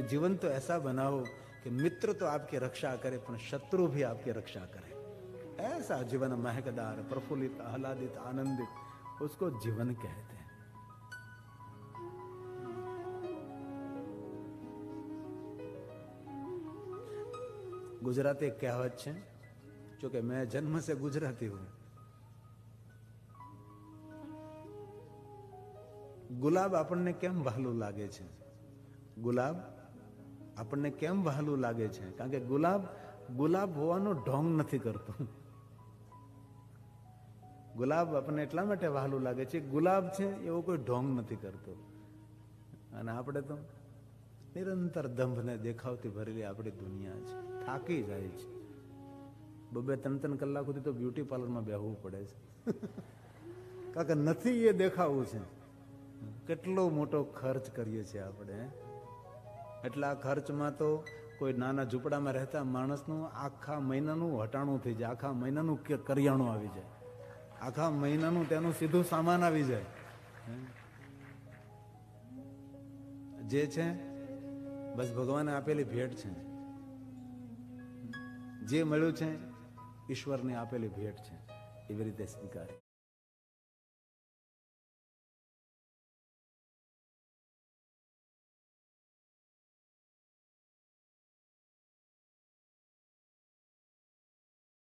मुझे जीवन तो ऐसा बनाओ कि मित्र तो आपकी रक्षा करे पर शत्रु भी आपकी रक्षा करे। ऐसा जीवन महकदार, प्रफुल्लित, आह्लादित, आनंदित, उसको जीवन कहते हैं। गुजराती एक कहावत है, जो कि मैं जन्म से गुजराती हूं। गुलाब આપણને કેમ વહાલું લાગે છે? ગુલાબ આપણને કેમ વહાલું લાગે છે? કારણ કે ગુલાબ ગુલાબ હોવાનો ઢોંગ નથી કરતો. ગુલાબ આપણને એટલા માટે વહાલું લાગે છે, ગુલાબ છે એવો કોઈ ઢોંગ નથી કરતો. અને આપણે તો નિરંતર દંભને દેખાવથી ભરેલી આપણી દુનિયા છે, થાકી જાય છે. 2-3 કલાક સુધી તો બ્યુટી પાર્લરમાં બેહવું પડે છે, કારણ કે નથી એ દેખાવું છે. કેટલો મોટો ખર્ચ કરીએ છીએ આપણે. એટલા ખર્ચમાં તો કોઈ નાના ઝૂંપડામાં રહેતા માણસનું આખા મહિનાનું હટાણું થઈ જાય, આખા મહિનાનું કરિયાણું આવી જાય, આખા મહિનાનું તેનું સીધું સામાન આવી જાય. જે છે બસ ભગવાને આપેલી ભેટ છે. જે મળ્યું છે ઈશ્વરની આપેલી ભેટ છે, એવી રીતે સ્વીકારે.